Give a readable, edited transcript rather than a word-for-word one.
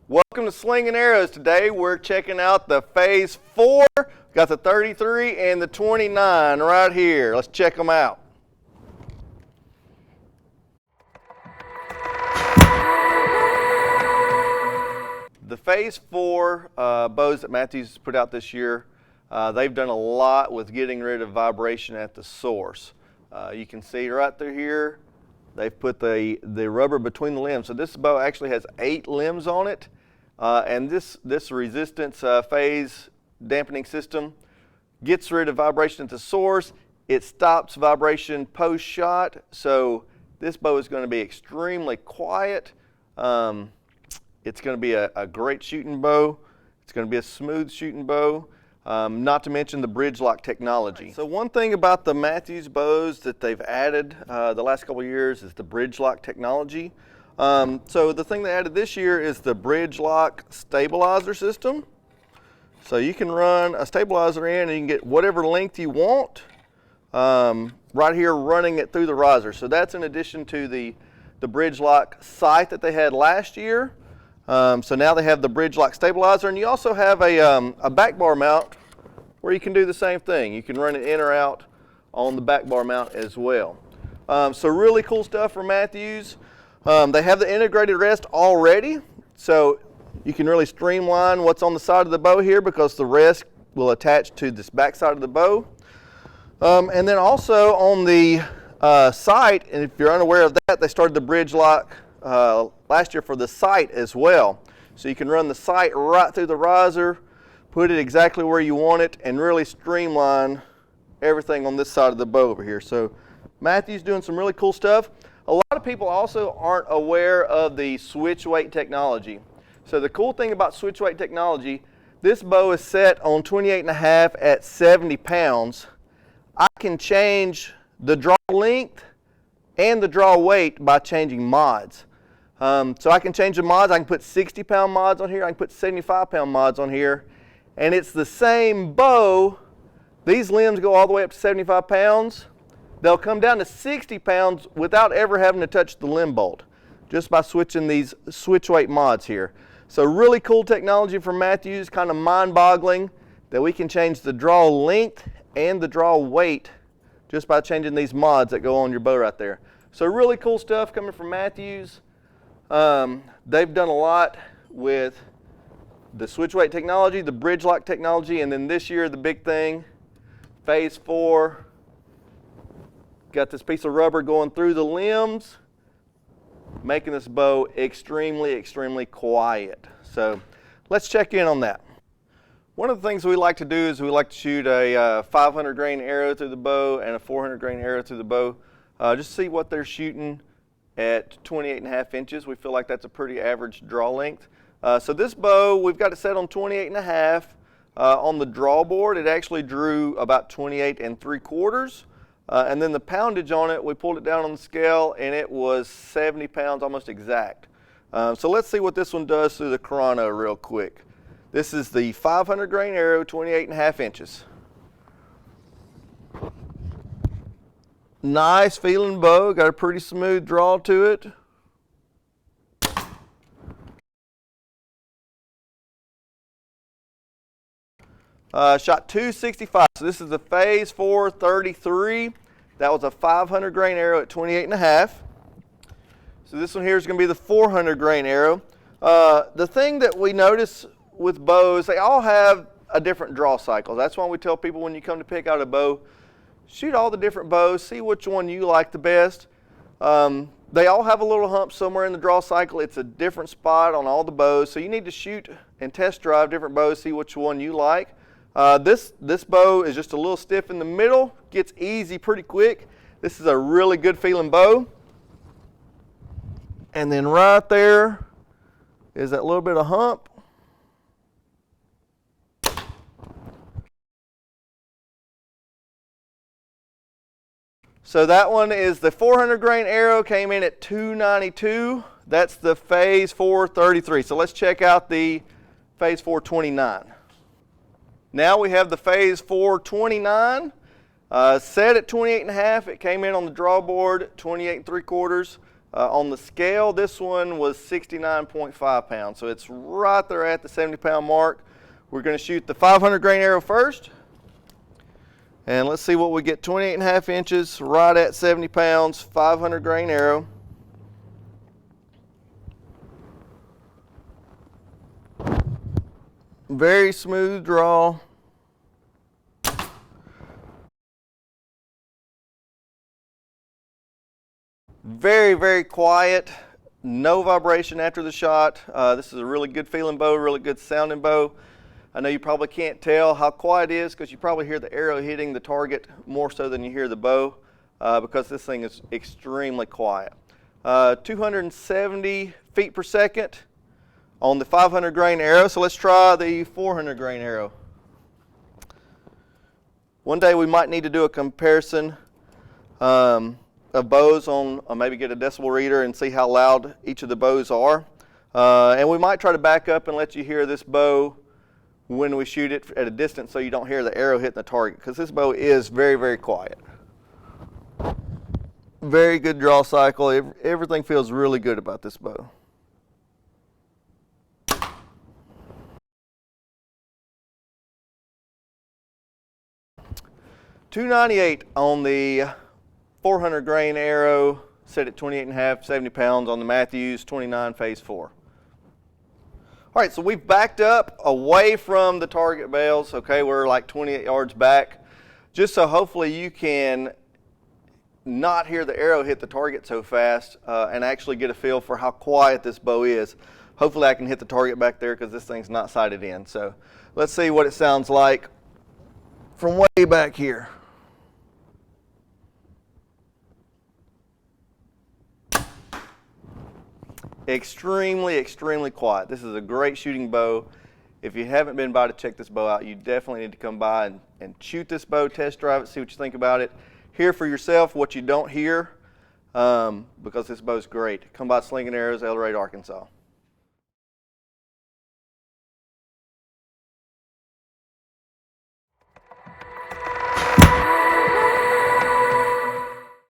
Welcome to Slingin Arrows. Today we're checking out the Phase 4. Got the 33 and the 29 right here. Let's check them out. The Phase 4 bows that Matthews put out this year, they've done a lot with getting rid of vibration at the source. You can see right through here, they've put the rubber between the limbs. So this bow actually has 8 limbs on it. And this resistance phase dampening system gets rid of vibration at the source. It stops vibration post-shot. So this bow is going to be extremely quiet. It's going to be a great shooting bow. It's going to be a smooth shooting bow. Not to mention the bridge lock technology. So one thing about the Matthews bows that they've added the last couple of years is the bridge lock technology. So the thing they added this year is the bridge lock stabilizer system. So you can run a stabilizer in and you can get whatever length you want right here running it through the riser. So that's in addition to the bridge lock sight that they had last year. So now they have the bridge lock stabilizer, and you also have a back bar mount where you can do the same thing. You can run it in or out on the back bar mount as well. So really cool stuff from Matthews. They have the integrated rest already, so you can really streamline what's on the side of the bow here because the rest will attach to this back side of the bow. And then also on the sight, and if you're unaware of that, they started the bridge lock last year for the sight as well. So you can run the sight right through the riser, put it exactly where you want it, and really streamline everything on this side of the bow over here. So Matthew's doing some really cool stuff. A lot of people also aren't aware of the switch weight technology. So the cool thing about switch weight technology, this bow is set on 28.5 at 70 pounds. I can change the draw length and the draw weight by changing mods. So I can change the mods. I can put 60-pound mods on here. I can put 75-pound mods on here. And it's the same bow. These limbs go all the way up to 75 pounds. They'll come down to 60 pounds without ever having to touch the limb bolt, just by switching these switch weight mods here. So really cool technology from Matthews, kind of mind-boggling that we can change the draw length and the draw weight just by changing these mods that go on your bow right there. So really cool stuff coming from Matthews. They've done a lot with the switch weight technology, the bridge lock technology, and then this year the big thing, Phase 4. Got this piece of rubber going through the limbs, making this bow extremely, extremely quiet. So let's check in on that. One of the things we like to do is we like to shoot a 500 grain arrow through the bow and a 400 grain arrow through the bow. Just see what they're shooting at 28.5 inches. We feel like that's a pretty average draw length. So this bow, we've got it set on 28.5. On the draw board, it actually drew about 28 3/4. And then the poundage on it, we pulled it down on the scale and it was 70 pounds, almost exact. So let's see what this one does through the chrono real quick. This is the 500 grain arrow, 28.5 inches. Nice feeling bow, got a pretty smooth draw to it. Shot 265, so this is the Phase 4 33. That was a 500 grain arrow at 28.5. So this one here is going to be the 400 grain arrow. The thing that we notice with bows, they all have a different draw cycle. That's why we tell people when you come to pick out a bow, shoot all the different bows, see which one you like the best. They all have a little hump somewhere in the draw cycle. It's a different spot on all the bows, so you need to shoot and test drive different bows, see which one you like. This bow is just a little stiff in the middle, gets easy pretty quick. This is a really good feeling bow. And then right there is that little bit of hump. So that one is the 400 grain arrow, came in at 292. That's the Phase 4 33. So let's check out the Phase 4 29. Now we have the Phase 4 29, set at 28.5. It came in on the draw board, 28 3/4. On the scale, this one was 69.5 pounds, so it's right there at the 70-pound mark. We're going to shoot the 500 grain arrow first, and let's see what we get. 28.5 inches, right at 70 pounds, 500 grain arrow. Very smooth draw. Very, very quiet, no vibration after the shot. This is a really good feeling bow, really good sounding bow. I know you probably can't tell how quiet it is because you probably hear the arrow hitting the target more so than you hear the bow because this thing is extremely quiet. 270 feet per second on the 500 grain arrow. So let's try the 400 grain arrow. One day we might need to do a comparison of bows on maybe get a decibel reader and see how loud each of the bows are. And we might try to back up and let you hear this bow when we shoot it at a distance so you don't hear the arrow hitting the target, because this bow is very, very quiet. Very good draw cycle. Everything feels really good about this bow. .298 on the 400 grain arrow, set at 28.5, 70 pounds on the Matthews 29 phase 4. All right, so we've backed up away from the target bales. Okay, we're like 28 yards back, just so hopefully you can not hear the arrow hit the target so fast and actually get a feel for how quiet this bow is. Hopefully I can hit the target back there because this thing's not sighted in. So let's see what it sounds like from way back here. Extremely, extremely quiet. This is a great shooting bow. If you haven't been by to check this bow out, you definitely need to come by and shoot this bow, test drive it, see what you think about it. Hear for yourself what you don't hear because this bow's great. Come by Slingin Arrows, El Dorado, Arkansas.